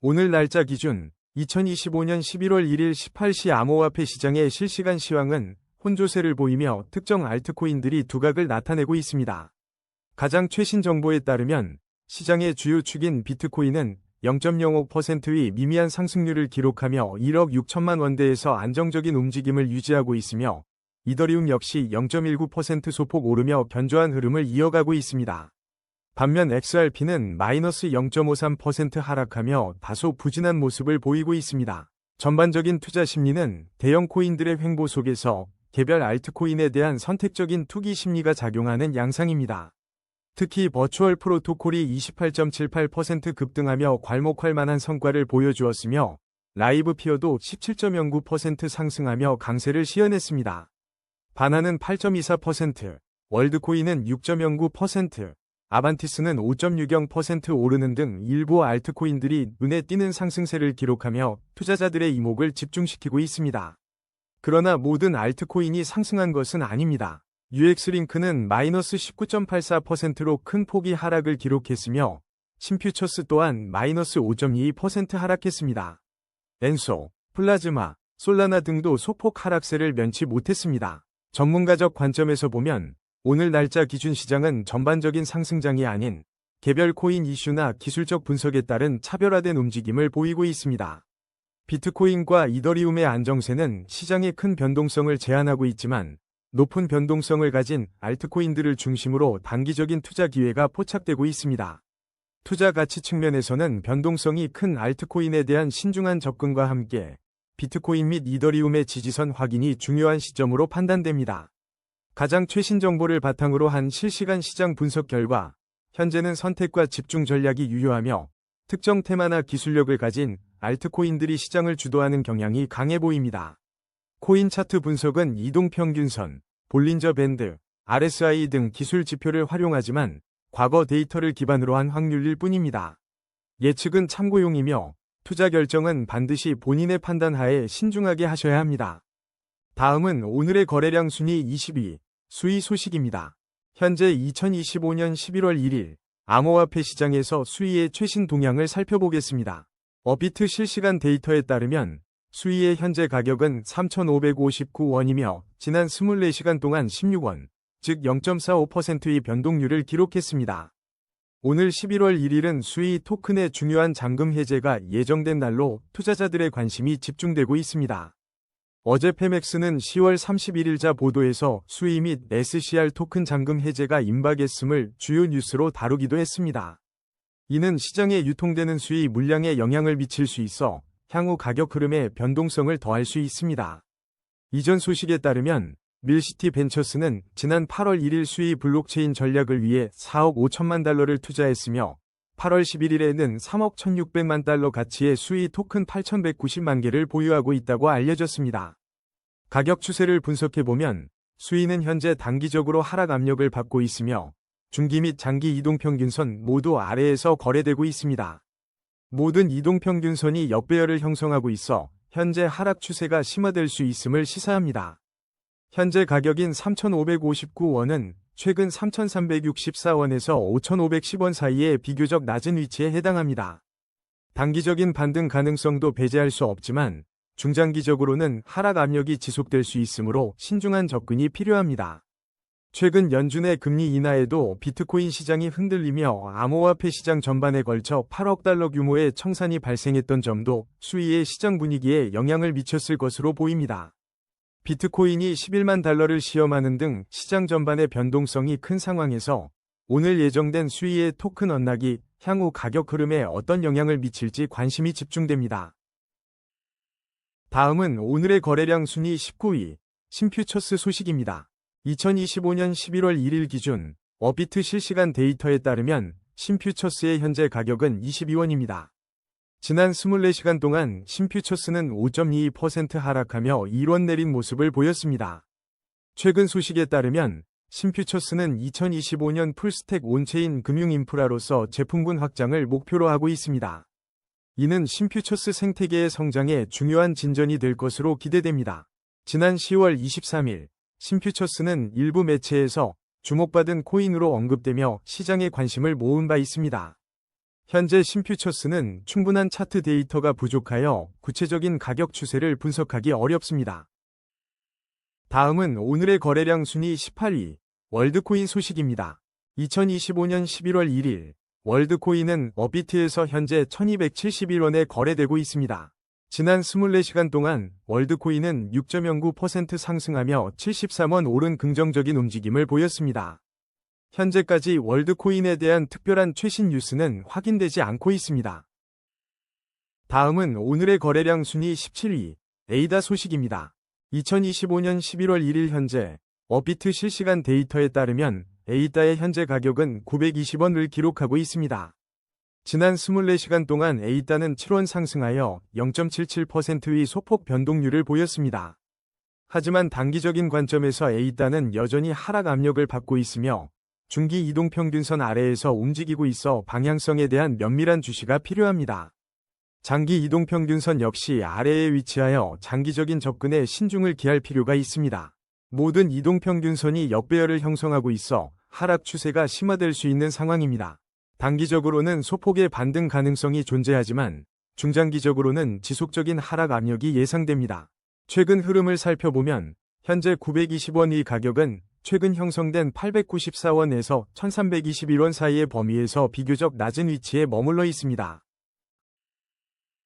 오늘 날짜 기준 2025년 11월 1일 18시 암호화폐 시장의 실시간 시황은 혼조세를 보이며 특정 알트코인들이 두각을 나타내고 있습니다. 가장 최신 정보에 따르면 시장의 주요 축인 비트코인은 0.05%의 미미한 상승률을 기록하며 1억 6천만 원대에서 안정적인 움직임을 유지하고 있으며 이더리움 역시 0.19% 소폭 오르며 견조한 흐름을 이어가고 있습니다. 반면 XRP는 마이너스 0.53% 하락하며 다소 부진한 모습을 보이고 있습니다. 전반적인 투자 심리는 대형 코인들의 횡보 속에서 개별 알트코인에 대한 선택적인 투기 심리가 작용하는 양상입니다. 특히 버추얼 프로토콜이 28.78% 급등하며 괄목할 만한 성과를 보여주었으며 라이브 피어도 17.09% 상승하며 강세를 시현했습니다. 바나는 8.24%, 월드코인은 6.09%, 아반티스는 5.60% 오르는 등 일부 알트코인들이 눈에 띄는 상승세를 기록하며 투자자들의 이목을 집중시키고 있습니다. 그러나 모든 알트코인이 상승한 것은 아닙니다. UX링크는 마이너스 19.84%로 큰 폭의 하락을 기록했으며 심퓨처스 또한 마이너스 5.22% 하락했습니다. 엔소, 플라즈마, 솔라나 등도 소폭 하락세를 면치 못했습니다. 전문가적 관점에서 보면 오늘 날짜 기준 시장은 전반적인 상승장이 아닌 개별 코인 이슈나 기술적 분석에 따른 차별화된 움직임을 보이고 있습니다. 비트코인과 이더리움의 안정세는 시장의 큰 변동성을 제한하고 있지만 높은 변동성을 가진 알트코인들을 중심으로 단기적인 투자 기회가 포착되고 있습니다. 투자 가치 측면에서는 변동성이 큰 알트코인에 대한 신중한 접근과 함께 비트코인 및 이더리움의 지지선 확인이 중요한 시점으로 판단됩니다. 가장 최신 정보를 바탕으로 한 실시간 시장 분석 결과 현재는 선택과 집중 전략이 유효하며 특정 테마나 기술력을 가진 알트코인들이 시장을 주도하는 경향이 강해 보입니다. 코인 차트 분석은 이동평균선, 볼린저 밴드, RSI 등 기술 지표를 활용하지만 과거 데이터를 기반으로 한 확률일 뿐입니다. 예측은 참고용이며 투자 결정은 반드시 본인의 판단 하에 신중하게 하셔야 합니다. 다음은 오늘의 거래량 순위 20위, 수위 소식입니다. 현재 2025년 11월 1일 암호화폐 시장에서 수위의 최신 동향을 살펴보겠습니다. 업비트 실시간 데이터에 따르면 수위의 현재 가격은 3,559원이며 지난 24시간 동안 16원, 즉 0.45%의 변동률을 기록했습니다. 오늘 11월 1일은 수위 토큰의 중요한 잔금 해제가 예정된 날로 투자자들의 관심이 집중되고 있습니다. 어제 페맥스는 10월 31일자 보도에서 수위 및 SCR 토큰 잔금 해제가 임박했음을 주요 뉴스로 다루기도 했습니다. 이는 시장에 유통되는 수위 물량에 영향을 미칠 수 있어 향후 가격 흐름에 변동성을 더할 수 있습니다. 이전 소식에 따르면 밀시티 벤처스는 지난 8월 1일 수위 블록체인 전략을 위해 4억 5천만 달러를 투자했으며 8월 11일에는 3억 1,600만 달러 가치의 수위 토큰 8,190만 개를 보유하고 있다고 알려졌습니다. 가격 추세를 분석해보면 수위는 현재 단기적으로 하락 압력을 받고 있으며 중기 및 장기 이동평균선 모두 아래에서 거래되고 있습니다. 모든 이동평균선이 역배열을 형성하고 있어 현재 하락 추세가 심화될 수 있음을 시사합니다. 현재 가격인 3,559원은 최근 3,364원에서 5,510원 사이의 비교적 낮은 위치에 해당합니다. 단기적인 반등 가능성도 배제할 수 없지만 중장기적으로는 하락 압력이 지속될 수 있으므로 신중한 접근이 필요합니다. 최근 연준의 금리 인하에도 비트코인 시장이 흔들리며 암호화폐 시장 전반에 걸쳐 8억 달러 규모의 청산이 발생했던 점도 수위의 시장 분위기에 영향을 미쳤을 것으로 보입니다. 비트코인이 11만 달러를 시험하는 등 시장 전반의 변동성이 큰 상황에서 오늘 예정된 수위의 토큰 언락이 향후 가격 흐름에 어떤 영향을 미칠지 관심이 집중됩니다. 다음은 오늘의 거래량 순위 19위, 심퓨처스 소식입니다. 2025년 11월 1일 기준 업비트 실시간 데이터에 따르면 심퓨처스의 현재 가격은 22원입니다. 지난 24시간 동안 심퓨처스는 5.22% 하락하며 1원 내린 모습을 보였습니다. 최근 소식에 따르면 심퓨처스는 2025년 풀스택 온체인 금융인프라로서 제품군 확장을 목표로 하고 있습니다. 이는 심퓨처스 생태계의 성장에 중요한 진전이 될 것으로 기대됩니다. 지난 10월 23일 심퓨처스는 일부 매체에서 주목받은 코인으로 언급되며 시장의 관심을 모은 바 있습니다. 현재 신퓨처스는 충분한 차트 데이터가 부족하여 구체적인 가격 추세를 분석하기 어렵습니다. 다음은 오늘의 거래량 순위 18위, 월드코인 소식입니다. 2025년 11월 1일, 월드코인은 업비트에서 현재 1271원에 거래되고 있습니다. 지난 24시간 동안 월드코인은 6.09% 상승하며 73원 오른 긍정적인 움직임을 보였습니다. 현재까지 월드코인에 대한 특별한 최신 뉴스는 확인되지 않고 있습니다. 다음은 오늘의 거래량 순위 17위, 에이다 소식입니다. 2025년 11월 1일 현재 업비트 실시간 데이터에 따르면 에이다의 현재 가격은 920원을 기록하고 있습니다. 지난 24시간 동안 에이다는 7원 상승하여 0.77%의 소폭 변동률을 보였습니다. 하지만 단기적인 관점에서 에이다는 여전히 하락 압력을 받고 있으며 중기 이동평균선 아래에서 움직이고 있어 방향성에 대한 면밀한 주시가 필요합니다. 장기 이동평균선 역시 아래에 위치하여 장기적인 접근에 신중을 기할 필요가 있습니다. 모든 이동평균선이 역배열을 형성하고 있어 하락 추세가 심화될 수 있는 상황입니다. 단기적으로는 소폭의 반등 가능성이 존재하지만 중장기적으로는 지속적인 하락 압력이 예상됩니다. 최근 흐름을 살펴보면 현재 920원의 가격은 최근 형성된 894원에서 1321원 사이의 범위에서 비교적 낮은 위치에 머물러 있습니다.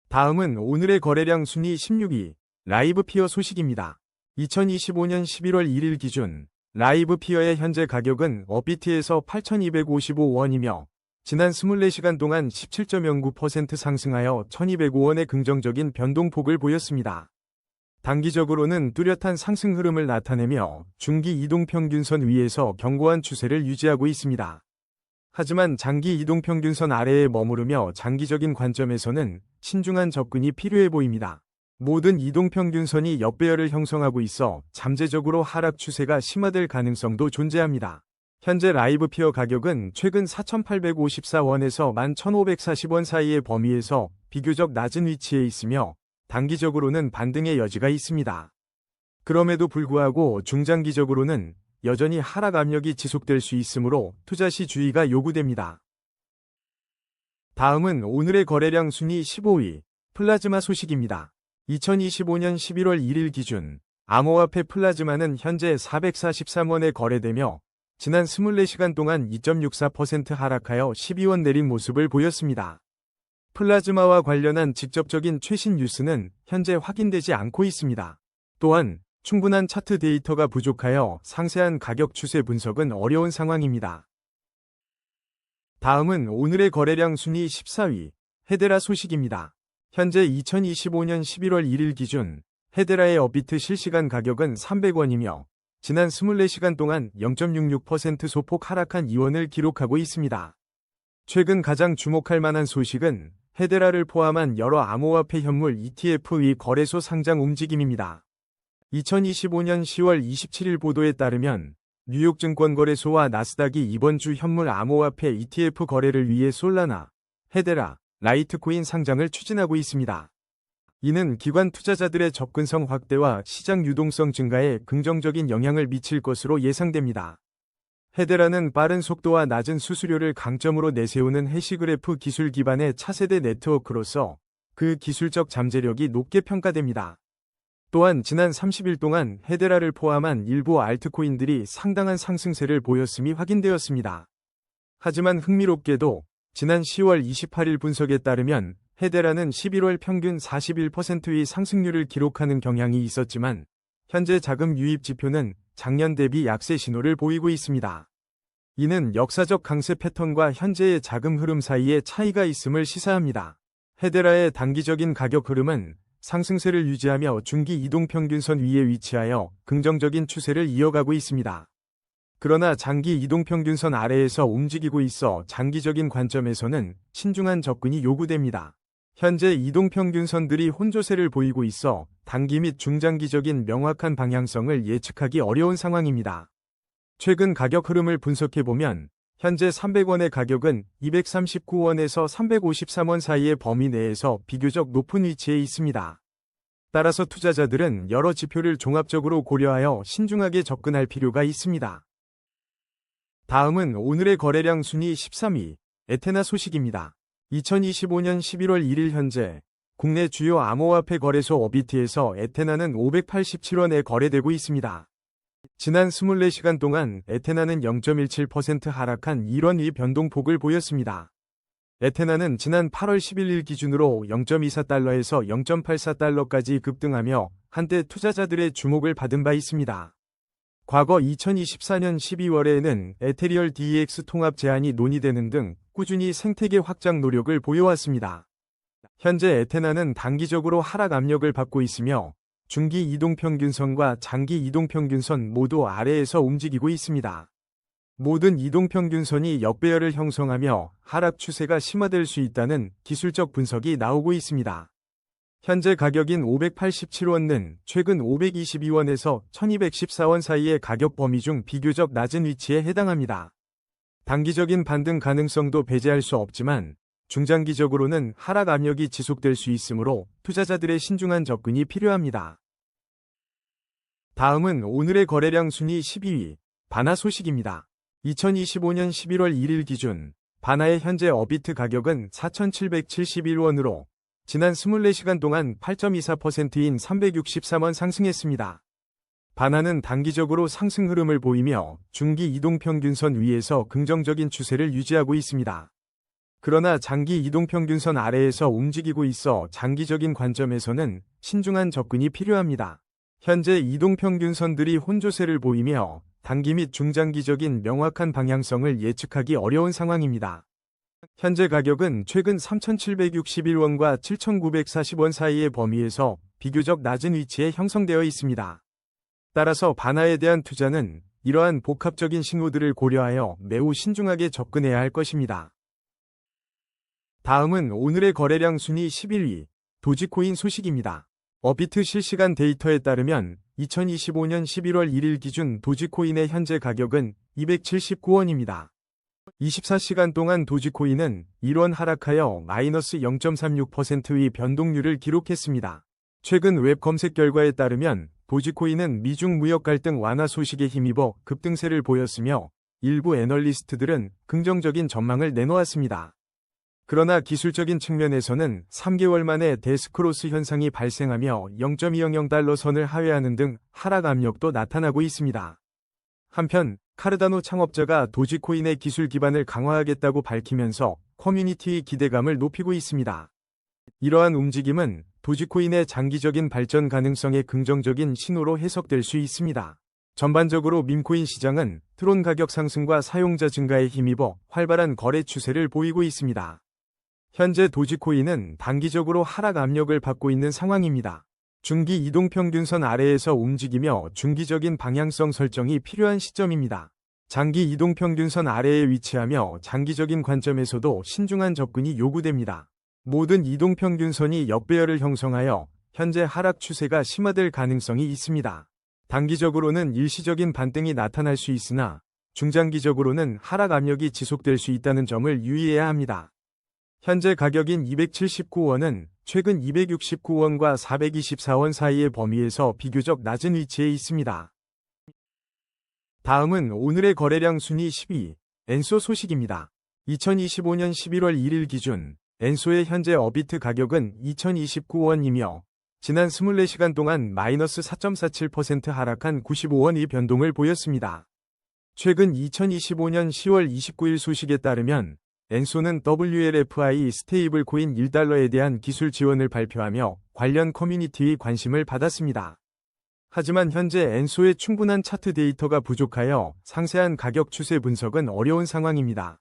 다음은 오늘의 거래량 순위 16위, 라이브피어 소식입니다. 2025년 11월 1일 기준 라이브피어의 현재 가격은 업비트에서 8,255원이며 지난 24시간 동안 17.09% 상승하여 1,205원의 긍정적인 변동폭을 보였습니다. 단기적으로는 뚜렷한 상승 흐름을 나타내며 중기 이동평균선 위에서 견고한 추세를 유지하고 있습니다. 하지만 장기 이동평균선 아래에 머무르며 장기적인 관점에서는 신중한 접근이 필요해 보입니다. 모든 이동평균선이 역배열을 형성하고 있어 잠재적으로 하락 추세가 심화될 가능성도 존재합니다. 현재 라이브피어 가격은 최근 4,854원에서 11,540원 사이의 범위에서 비교적 낮은 위치에 있으며 단기적으로는 반등의 여지가 있습니다. 그럼에도 불구하고 중장기적으로는 여전히 하락 압력이 지속될 수 있으므로 투자 시 주의가 요구됩니다. 다음은 오늘의 거래량 순위 15위, 플라즈마 소식입니다. 2025년 11월 1일 기준 암호화폐 플라즈마는 현재 443원에 거래되며 지난 24시간 동안 2.64% 하락하여 12원 내린 모습을 보였습니다. 플라즈마와 관련한 직접적인 최신 뉴스는 현재 확인되지 않고 있습니다. 또한 충분한 차트 데이터가 부족하여 상세한 가격 추세 분석은 어려운 상황입니다. 다음은 오늘의 거래량 순위 14위, 헤데라 소식입니다. 현재 2025년 11월 1일 기준 헤데라의 업비트 실시간 가격은 300원이며 지난 24시간 동안 0.66% 소폭 하락한 2원을 기록하고 있습니다. 최근 가장 주목할 만한 소식은 헤데라를 포함한 여러 암호화폐 현물 ETF의 거래소 상장 움직임입니다. 2025년 10월 27일 보도에 따르면 뉴욕 증권거래소와 나스닥이 이번 주 현물 암호화폐 ETF 거래를 위해 솔라나, 헤데라, 라이트코인 상장을 추진하고 있습니다. 이는 기관 투자자들의 접근성 확대와 시장 유동성 증가에 긍정적인 영향을 미칠 것으로 예상됩니다. 헤데라는 빠른 속도와 낮은 수수료를 강점으로 내세우는 해시그래프 기술 기반의 차세대 네트워크로서 그 기술적 잠재력이 높게 평가됩니다. 또한 지난 30일 동안 헤데라를 포함한 일부 알트코인들이 상당한 상승세를 보였음이 확인되었습니다. 하지만 흥미롭게도 지난 10월 28일 분석에 따르면 헤데라는 11월 평균 41%의 상승률을 기록하는 경향이 있었지만 현재 자금 유입 지표는 작년 대비 약세 신호를 보이고 있습니다. 이는 역사적 강세 패턴과 현재의 자금 흐름 사이에 차이가 있음을 시사합니다. 헤데라의 단기적인 가격 흐름은 상승세를 유지하며 중기 이동평균선 위에 위치하여 긍정적인 추세를 이어가고 있습니다. 그러나 장기 이동평균선 아래에서 움직이고 있어 장기적인 관점에서는 신중한 접근이 요구됩니다. 현재 이동평균선들이 혼조세를 보이고 있어 단기 및 중장기적인 명확한 방향성을 예측하기 어려운 상황입니다. 최근 가격 흐름을 분석해보면 현재 300원의 가격은 239원에서 353원 사이의 범위 내에서 비교적 높은 위치에 있습니다. 따라서 투자자들은 여러 지표를 종합적으로 고려하여 신중하게 접근할 필요가 있습니다. 다음은 오늘의 거래량 순위 13위, 에테나 소식입니다. 2025년 11월 1일 현재 국내 주요 암호화폐 거래소 어비트에서 에테나는 587원에 거래되고 있습니다. 지난 24시간 동안 에테나는 0.17% 하락한 1원 위 변동폭을 보였습니다. 에테나는 지난 8월 11일 기준으로 0.24달러에서 0.84달러까지 급등하며 한때 투자자들의 주목을 받은 바 있습니다. 과거 2024년 12월에는 에테리얼 DEX 통합 제한이 논의되는 등 꾸준히 생태계 확장 노력을 보여왔습니다. 현재 에테나는 단기적으로 하락 압력을 받고 있으며 중기 이동평균선과 장기 이동평균선 모두 아래에서 움직이고 있습니다. 모든 이동평균선이 역배열을 형성하며 하락 추세가 심화될 수 있다는 기술적 분석이 나오고 있습니다. 현재 가격인 587원은 최근 522원에서 1214원 사이의 가격 범위 중 비교적 낮은 위치에 해당합니다. 단기적인 반등 가능성도 배제할 수 없지만 중장기적으로는 하락 압력이 지속될 수 있으므로 투자자들의 신중한 접근이 필요합니다. 다음은 오늘의 거래량 순위 12위, 바나 소식입니다. 2025년 11월 1일 기준 바나의 현재 어비트 가격은 4,771원으로 지난 24시간 동안 8.24%인 363원 상승했습니다. 바나는 단기적으로 상승 흐름을 보이며 중기 이동평균선 위에서 긍정적인 추세를 유지하고 있습니다. 그러나 장기 이동평균선 아래에서 움직이고 있어 장기적인 관점에서는 신중한 접근이 필요합니다. 현재 이동평균선들이 혼조세를 보이며 단기 및 중장기적인 명확한 방향성을 예측하기 어려운 상황입니다. 현재 가격은 최근 3,761원과 7,940원 사이의 범위에서 비교적 낮은 위치에 형성되어 있습니다. 따라서 바나에 대한 투자는 이러한 복합적인 신호들을 고려하여 매우 신중하게 접근해야 할 것입니다. 다음은 오늘의 거래량 순위 11위, 도지코인 소식입니다. 어비트 실시간 데이터에 따르면 2025년 11월 1일 기준 도지코인의 현재 가격은 279원입니다. 24시간 동안 도지코인은 1원 하락하여 마이너스 0.36%의 변동률을 기록했습니다. 최근 웹 검색 결과에 따르면 도지코인은 미중 무역 갈등 완화 소식에 힘입어 급등세를 보였으며 일부 애널리스트들은 긍정적인 전망을 내놓았습니다. 그러나 기술적인 측면에서는 3개월 만에 데스크로스 현상이 발생하며 0.200달러 선을 하회하는 등 하락 압력도 나타나고 있습니다. 한편 카르다노 창업자가 도지코인의 기술 기반을 강화하겠다고 밝히면서 커뮤니티의 기대감을 높이고 있습니다. 이러한 움직임은 도지코인의 장기적인 발전 가능성의 긍정적인 신호로 해석될 수 있습니다. 전반적으로 밈코인 시장은 트론 가격 상승과 사용자 증가에 힘입어 활발한 거래 추세를 보이고 있습니다. 현재 도지코인은 단기적으로 하락 압력을 받고 있는 상황입니다. 중기 이동평균선 아래에서 움직이며 중기적인 방향성 설정이 필요한 시점입니다. 장기 이동평균선 아래에 위치하며 장기적인 관점에서도 신중한 접근이 요구됩니다. 모든 이동평균선이 역배열을 형성하여 현재 하락 추세가 심화될 가능성이 있습니다. 단기적으로는 일시적인 반등이 나타날 수 있으나 중장기적으로는 하락 압력이 지속될 수 있다는 점을 유의해야 합니다. 현재 가격인 279원은 최근 269원과 424원 사이의 범위에서 비교적 낮은 위치에 있습니다. 다음은 오늘의 거래량 순위 10위, 엔소 소식입니다. 2025년 11월 1일 기준 엔소의 현재 어비트 가격은 2,029원이며 지난 24시간 동안 마이너스 4.47% 하락한 95원의 변동을 보였습니다. 최근 2025년 10월 29일 소식에 따르면 엔소는 WLFI 스테이블 코인 1달러에 대한 기술 지원을 발표하며 관련 커뮤니티의 관심을 받았습니다. 하지만 현재 엔소의 충분한 차트 데이터가 부족하여 상세한 가격 추세 분석은 어려운 상황입니다.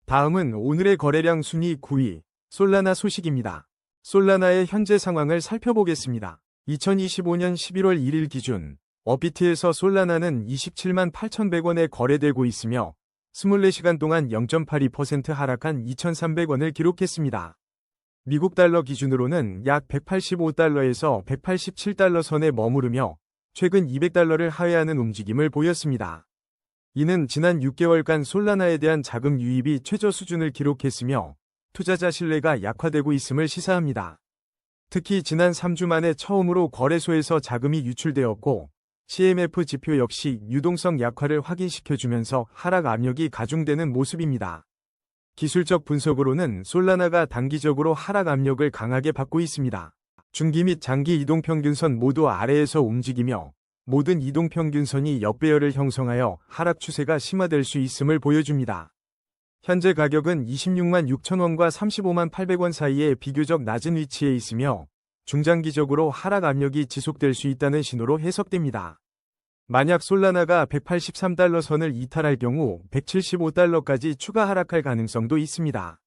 다음은 오늘의 거래량 순위 9위, 솔라나 소식입니다. 솔라나의 현재 상황을 살펴보겠습니다. 2025년 11월 1일 기준 어비트에서 솔라나는 278,100원에 8,100원에 거래되고 있으며 24시간 동안 0.82% 하락한 2,300원을 기록했습니다. 미국 달러 기준으로는 약 185달러에서 187달러 선에 머무르며 최근 200달러를 하회하는 움직임을 보였습니다. 이는 지난 6개월간 솔라나에 대한 자금 유입이 최저 수준을 기록했으며 투자자 신뢰가 약화되고 있음을 시사합니다. 특히 지난 3주 만에 처음으로 거래소에서 자금이 유출되었고 CMF 지표 역시 유동성 약화를 확인시켜주면서 하락 압력이 가중되는 모습입니다. 기술적 분석으로는 솔라나가 단기적으로 하락 압력을 강하게 받고 있습니다. 중기 및 장기 이동평균선 모두 아래에서 움직이며 모든 이동평균선이 역배열을 형성하여 하락 추세가 심화될 수 있음을 보여줍니다. 현재 가격은 26만 6천원과 35만 800원 사이에 비교적 낮은 위치에 있으며 중장기적으로 하락 압력이 지속될 수 있다는 신호로 해석됩니다. 만약 솔라나가 183달러 선을 이탈할 경우 175달러까지 추가 하락할 가능성도 있습니다.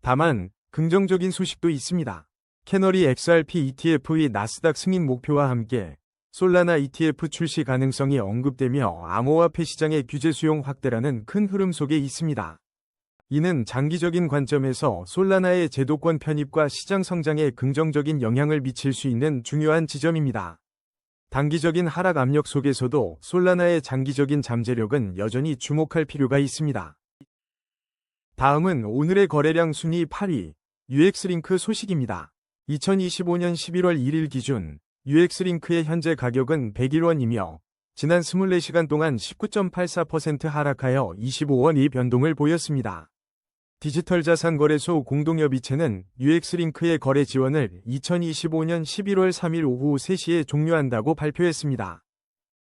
다만 긍정적인 소식도 있습니다. 캐너리 XRP ETF의 나스닥 승인 목표와 함께 솔라나 ETF 출시 가능성이 언급되며 암호화폐 시장의 규제 수용 확대라는 큰 흐름 속에 있습니다. 이는 장기적인 관점에서 솔라나의 제도권 편입과 시장 성장에 긍정적인 영향을 미칠 수 있는 중요한 지점입니다. 단기적인 하락 압력 속에서도 솔라나의 장기적인 잠재력은 여전히 주목할 필요가 있습니다. 다음은 오늘의 거래량 순위 8위, UX링크 소식입니다. 2025년 11월 1일 기준 UX링크의 현재 가격은 101원이며 지난 24시간 동안 19.84% 하락하여 25원의 변동을 보였습니다. 디지털자산거래소 공동협의체는 UX링크의 거래 지원을 2025년 11월 3일 오후 3시에 종료한다고 발표했습니다.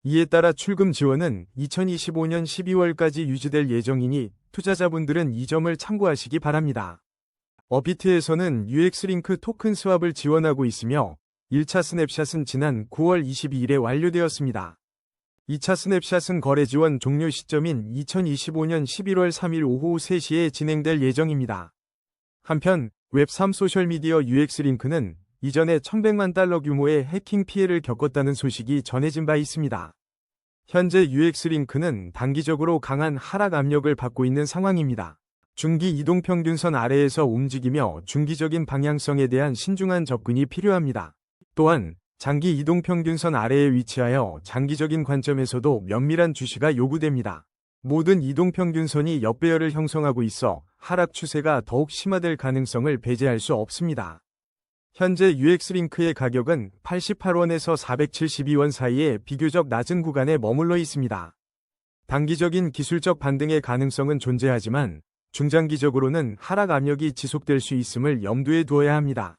이에 따라 출금 지원은 2025년 12월까지 유지될 예정이니 투자자분들은 이 점을 참고하시기 바랍니다. 업비트에서는 UX링크 토큰 스왑을 지원하고 있으며 1차 스냅샷은 지난 9월 22일에 완료되었습니다. 2차 스냅샷은 거래 지원 종료 시점인 2025년 11월 3일 오후 3시에 진행될 예정입니다. 한편 웹3 소셜미디어 UX링크는 이전에 1100만 달러 규모의 해킹 피해를 겪었다는 소식이 전해진 바 있습니다. 현재 UX링크는 단기적으로 강한 하락 압력을 받고 있는 상황입니다. 중기 이동평균선 아래에서 움직이며 중기적인 방향성에 대한 신중한 접근이 필요합니다. 또한 장기 이동평균선 아래에 위치하여 장기적인 관점에서도 면밀한 주시가 요구됩니다. 모든 이동평균선이 역배열을 형성하고 있어 하락 추세가 더욱 심화될 가능성을 배제할 수 없습니다. 현재 UX링크의 가격은 88원에서 472원 사이에 비교적 낮은 구간에 머물러 있습니다. 단기적인 기술적 반등의 가능성은 존재하지만 중장기적으로는 하락 압력이 지속될 수 있음을 염두에 두어야 합니다.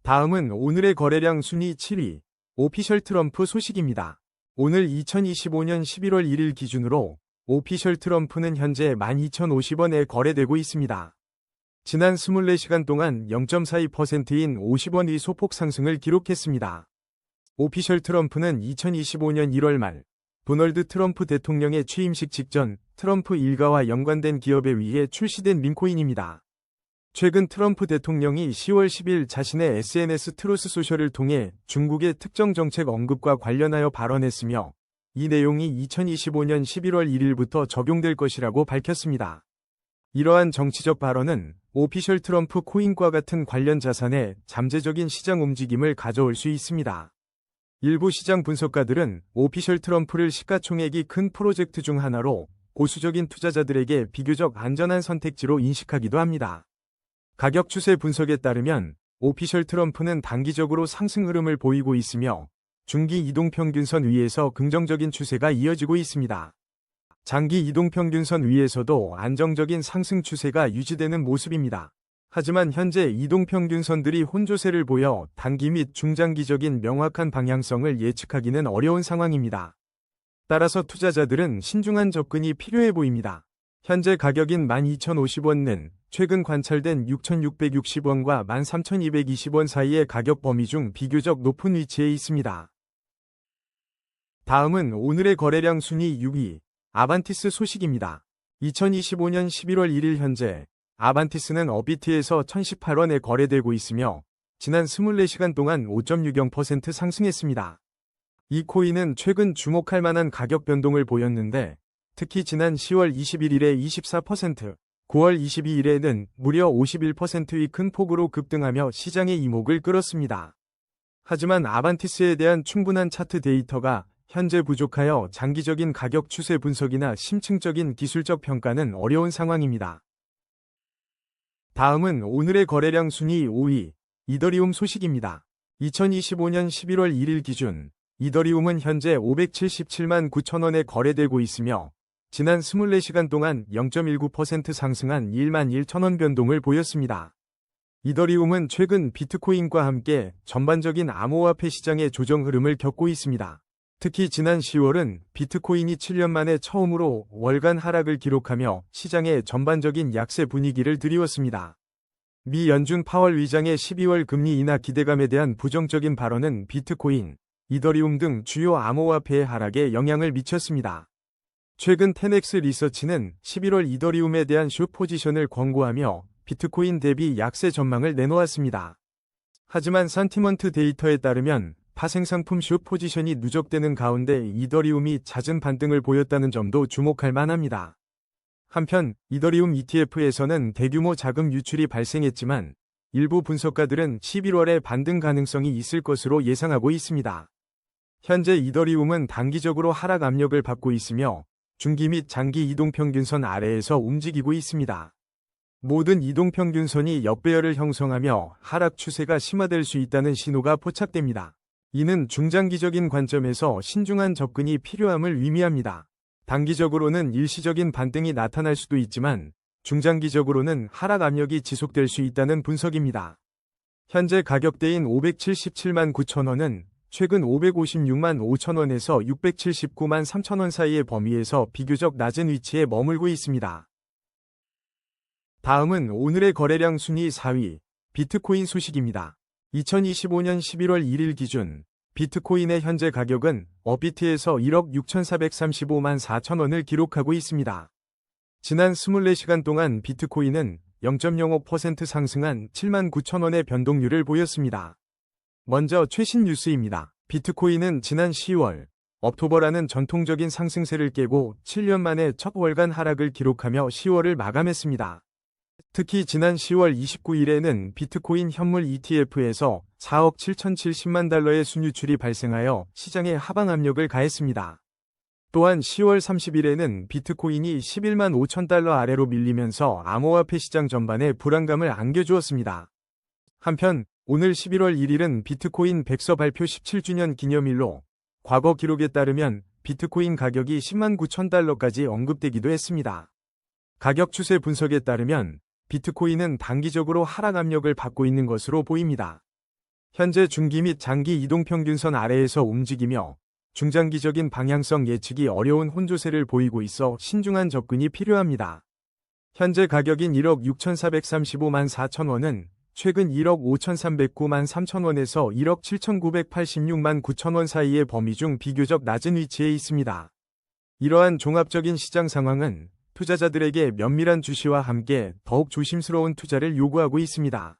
다음은 오늘의 거래량 순위 7위, 오피셜 트럼프 소식입니다. 오늘 2025년 11월 1일 기준으로 오피셜 트럼프는 현재 12,050원에 거래되고 있습니다. 지난 24시간 동안 0.42%인 50원의 소폭 상승을 기록했습니다. 오피셜 트럼프는 2025년 1월 말 도널드 트럼프 대통령의 취임식 직전 트럼프 일가와 연관된 기업에 의해 출시된 밈코인입니다. 최근 트럼프 대통령이 10월 10일 자신의 SNS 트루스 소셜을 통해 중국의 특정 정책 언급과 관련하여 발언했으며 이 내용이 2025년 11월 1일부터 적용될 것이라고 밝혔습니다. 이러한 정치적 발언은 오피셜 트럼프 코인과 같은 관련 자산에 잠재적인 시장 움직임을 가져올 수 있습니다. 일부 시장 분석가들은 오피셜 트럼프를 시가총액이 큰 프로젝트 중 하나로 보수적인 투자자들에게 비교적 안전한 선택지로 인식하기도 합니다. 가격 추세 분석에 따르면 오피셜 트럼프는 단기적으로 상승 흐름을 보이고 있으며 중기 이동평균선 위에서 긍정적인 추세가 이어지고 있습니다. 장기 이동평균선 위에서도 안정적인 상승 추세가 유지되는 모습입니다. 하지만 현재 이동평균선들이 혼조세를 보여 단기 및 중장기적인 명확한 방향성을 예측하기는 어려운 상황입니다. 따라서 투자자들은 신중한 접근이 필요해 보입니다. 현재 가격인 12,050원은 최근 관찰된 6,660원과 13,220원 사이의 가격 범위 중 비교적 높은 위치에 있습니다. 다음은 오늘의 거래량 순위 6위, 아반티스 소식입니다. 2025년 11월 1일 현재 아반티스는 업비트에서 1,018원에 거래되고 있으며 지난 24시간 동안 5.60% 상승했습니다. 이 코인은 최근 주목할 만한 가격 변동을 보였는데 특히 지난 10월 21일에 24%, 9월 22일에는 무려 51%의 큰 폭으로 급등하며 시장의 이목을 끌었습니다. 하지만 아반티스에 대한 충분한 차트 데이터가 현재 부족하여 장기적인 가격 추세 분석이나 심층적인 기술적 평가는 어려운 상황입니다. 다음은 오늘의 거래량 순위 5위, 이더리움 소식입니다. 2025년 11월 1일 기준 이더리움은 현재 577만 9천원에 거래되고 있으며 지난 24시간 동안 0.19% 상승한 11,000원 변동을 보였습니다. 이더리움은 최근 비트코인과 함께 전반적인 암호화폐 시장의 조정 흐름을 겪고 있습니다. 특히 지난 10월은 비트코인이 7년 만에 처음으로 월간 하락을 기록하며 시장의 전반적인 약세 분위기를 드리웠습니다. 미 연준 파월 의장의 12월 금리 인하 기대감에 대한 부정적인 발언은 비트코인, 이더리움 등 주요 암호화폐의 하락에 영향을 미쳤습니다. 최근 테넥스 리서치는 11월 이더리움에 대한 숏 포지션을 권고하며 비트코인 대비 약세 전망을 내놓았습니다. 하지만 산티먼트 데이터에 따르면 파생상품 숏 포지션이 누적되는 가운데 이더리움이 잦은 반등을 보였다는 점도 주목할 만합니다. 한편 이더리움 ETF에서는 대규모 자금 유출이 발생했지만 일부 분석가들은 11월에 반등 가능성이 있을 것으로 예상하고 있습니다. 현재 이더리움은 단기적으로 하락 압력을 받고 있으며 중기 및 장기 이동평균선 아래에서 움직이고 있습니다. 모든 이동평균선이 역배열을 형성하며 하락 추세가 심화될 수 있다는 신호가 포착됩니다. 이는 중장기적인 관점에서 신중한 접근이 필요함을 의미합니다. 단기적으로는 일시적인 반등이 나타날 수도 있지만 중장기적으로는 하락 압력이 지속될 수 있다는 분석입니다. 현재 가격대인 577만 9천원은 최근 556만 5천원에서 679만 3천원 사이의 범위에서 비교적 낮은 위치에 머물고 있습니다. 다음은 오늘의 거래량 순위 4위, 비트코인 소식입니다. 2025년 11월 1일 기준 비트코인의 현재 가격은 업비트에서 1억 6,435만 4천원을 기록하고 있습니다. 지난 24시간 동안 비트코인은 0.05% 상승한 7만 9천원의 변동률을 보였습니다. 먼저 최신 뉴스입니다. 비트코인은 지난 10월 업토버라는 전통적인 상승세를 깨고 7년 만에 첫 월간 하락을 기록하며 10월을 마감했습니다. 특히 지난 10월 29일에는 비트코인 현물 ETF에서 4억 7,070만 달러의 순유출이 발생하여 시장에 하방 압력을 가했습니다. 또한 10월 30일에는 비트코인이 11만 5천 달러 아래로 밀리면서 암호화폐 시장 전반에 불안감을 안겨주었습니다. 한편 오늘 11월 1일은 비트코인 백서 발표 17주년 기념일로 과거 기록에 따르면 비트코인 가격이 10만 9천 달러까지 언급되기도 했습니다. 가격 추세 분석에 따르면 비트코인은 단기적으로 하락 압력을 받고 있는 것으로 보입니다. 현재 중기 및 장기 이동평균선 아래에서 움직이며 중장기적인 방향성 예측이 어려운 혼조세를 보이고 있어 신중한 접근이 필요합니다. 현재 가격인 1억 6,435만 4천원은 최근 1억 5,309만 3천원에서 1억 7,986만 9천원 사이의 범위 중 비교적 낮은 위치에 있습니다. 이러한 종합적인 시장 상황은 투자자들에게 면밀한 주시와 함께 더욱 조심스러운 투자를 요구하고 있습니다.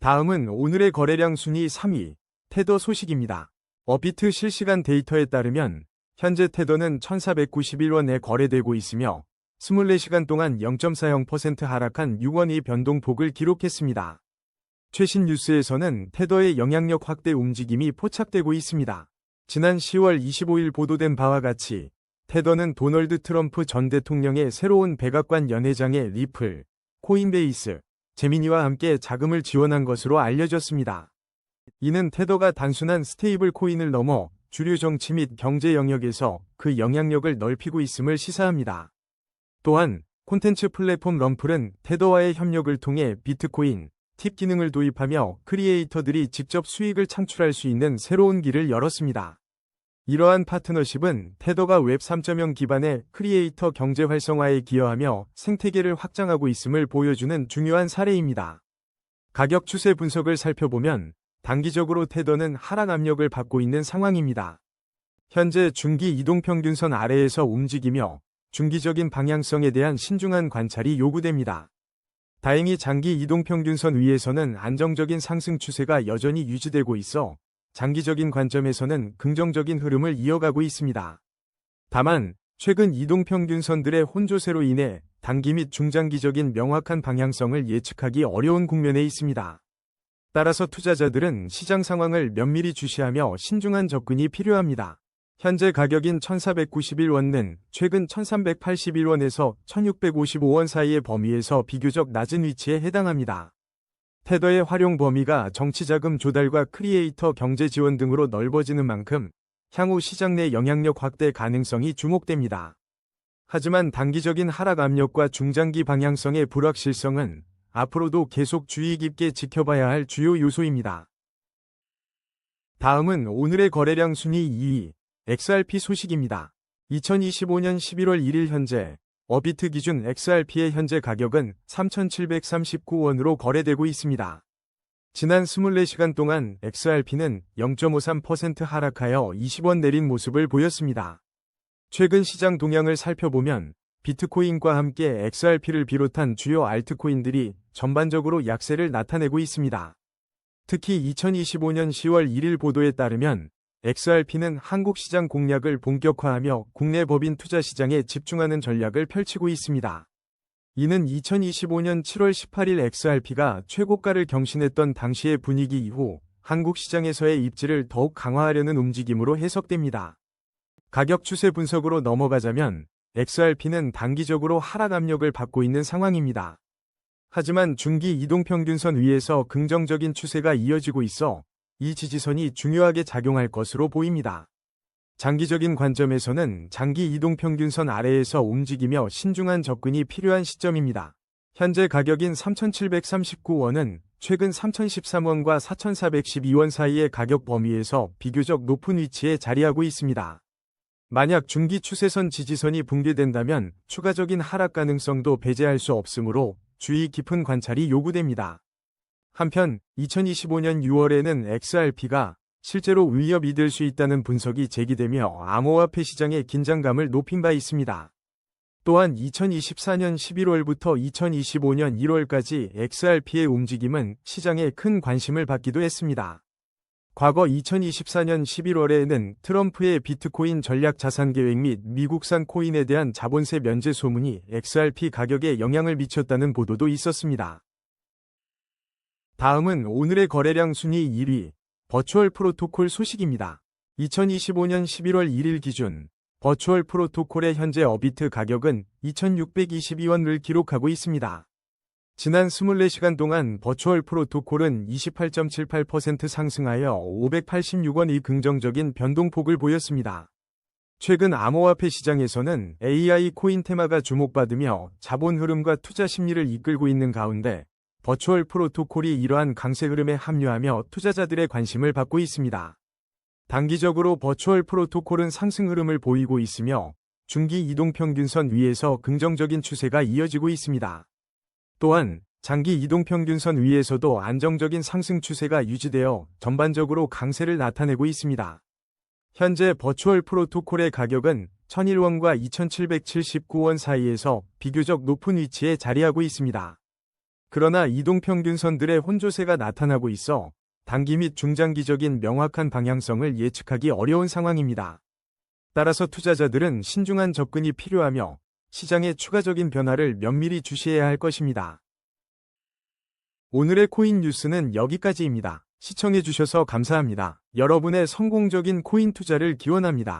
다음은 오늘의 거래량 순위 3위, 테더 소식입니다. 업비트 실시간 데이터에 따르면 현재 테더는 1,491원에 거래되고 있으며 24시간 동안 0.40% 하락한 6원의 변동폭을 기록했습니다. 최신 뉴스에서는 테더의 영향력 확대 움직임이 포착되고 있습니다. 지난 10월 25일 보도된 바와 같이 테더는 도널드 트럼프 전 대통령의 새로운 백악관 연회장에 리플, 코인베이스, 제미니와 함께 자금을 지원한 것으로 알려졌습니다. 이는 테더가 단순한 스테이블 코인을 넘어 주류 정치 및 경제 영역에서 그 영향력을 넓히고 있음을 시사합니다. 또한 콘텐츠 플랫폼 럼플은 테더와의 협력을 통해 비트코인, 팁 기능을 도입하며 크리에이터들이 직접 수익을 창출할 수 있는 새로운 길을 열었습니다. 이러한 파트너십은 테더가 웹 3.0 기반의 크리에이터 경제 활성화에 기여하며 생태계를 확장하고 있음을 보여주는 중요한 사례입니다. 가격 추세 분석을 살펴보면 단기적으로 테더는 하락 압력을 받고 있는 상황입니다. 현재 중기 이동평균선 아래에서 움직이며 중기적인 방향성에 대한 신중한 관찰이 요구됩니다. 다행히 장기 이동평균선 위에서는 안정적인 상승 추세가 여전히 유지되고 있어 장기적인 관점에서는 긍정적인 흐름을 이어가고 있습니다. 다만 최근 이동평균선들의 혼조세로 인해 단기 및 중장기적인 명확한 방향성을 예측하기 어려운 국면에 있습니다. 따라서 투자자들은 시장 상황을 면밀히 주시하며 신중한 접근이 필요합니다. 현재 가격인 1,491원은 최근 1,381원에서 1,655원 사이의 범위에서 비교적 낮은 위치에 해당합니다. 테더의 활용 범위가 정치자금 조달과 크리에이터 경제 지원 등으로 넓어지는 만큼 향후 시장 내 영향력 확대 가능성이 주목됩니다. 하지만 단기적인 하락 압력과 중장기 방향성의 불확실성은 앞으로도 계속 주의 깊게 지켜봐야 할 주요 요소입니다. 다음은 오늘의 거래량 순위 2위, XRP 소식입니다. 2025년 11월 1일 현재 어비트 기준 XRP의 현재 가격은 3,739원으로 거래되고 있습니다. 지난 24시간 동안 XRP는 0.53% 하락하여 20원 내린 모습을 보였습니다. 최근 시장 동향을 살펴보면 비트코인과 함께 XRP를 비롯한 주요 알트코인들이 전반적으로 약세를 나타내고 있습니다. 특히 2025년 10월 1일 보도에 따르면 XRP는 한국 시장 공략을 본격화하며 국내 법인 투자 시장에 집중하는 전략을 펼치고 있습니다. 이는 2025년 7월 18일 XRP가 최고가를 경신했던 당시의 분위기 이후 한국 시장에서의 입지를 더욱 강화하려는 움직임으로 해석됩니다. 가격 추세 분석으로 넘어가자면 XRP는 단기적으로 하락 압력을 받고 있는 상황입니다. 하지만 중기 이동평균선 위에서 긍정적인 추세가 이어지고 있어 이 지지선이 중요하게 작용할 것으로 보입니다. 장기적인 관점에서는 장기 이동평균선 아래에서 움직이며 신중한 접근이 필요한 시점입니다. 현재 가격인 3,739원은 최근 3,013원과 4,412원 사이의 가격 범위에서 비교적 높은 위치에 자리하고 있습니다. 만약 중기 추세선 지지선이 붕괴된다면 추가적인 하락 가능성도 배제할 수 없으므로 주의 깊은 관찰이 요구됩니다. 한편 2025년 6월에는 XRP가 실제로 위협이 될 수 있다는 분석이 제기되며 암호화폐 시장의 긴장감을 높인 바 있습니다. 또한 2024년 11월부터 2025년 1월까지 XRP의 움직임은 시장에 큰 관심을 받기도 했습니다. 과거 2024년 11월에는 트럼프의 비트코인 전략 자산 계획 및 미국산 코인에 대한 자본세 면제 소문이 XRP 가격에 영향을 미쳤다는 보도도 있었습니다. 다음은 오늘의 거래량 순위 1위, 버추얼 프로토콜 소식입니다. 2025년 11월 1일 기준 버추얼 프로토콜의 현재 어비트 가격은 2,622원을 기록하고 있습니다. 지난 24시간 동안 버추얼 프로토콜은 28.78% 상승하여 586원의 긍정적인 변동폭을 보였습니다. 최근 암호화폐 시장에서는 AI 코인 테마가 주목받으며 자본 흐름과 투자 심리를 이끌고 있는 가운데 버추얼 프로토콜이 이러한 강세 흐름에 합류하며 투자자들의 관심을 받고 있습니다. 단기적으로 버추얼 프로토콜은 상승 흐름을 보이고 있으며 중기 이동평균선 위에서 긍정적인 추세가 이어지고 있습니다. 또한 장기 이동평균선 위에서도 안정적인 상승 추세가 유지되어 전반적으로 강세를 나타내고 있습니다. 현재 버추얼 프로토콜의 가격은 1,001원과 2,779원 사이에서 비교적 높은 위치에 자리하고 있습니다. 그러나 이동평균선들의 혼조세가 나타나고 있어 단기 및 중장기적인 명확한 방향성을 예측하기 어려운 상황입니다. 따라서 투자자들은 신중한 접근이 필요하며 시장의 추가적인 변화를 면밀히 주시해야 할 것입니다. 오늘의 코인 뉴스는 여기까지입니다. 시청해주셔서 감사합니다. 여러분의 성공적인 코인 투자를 기원합니다.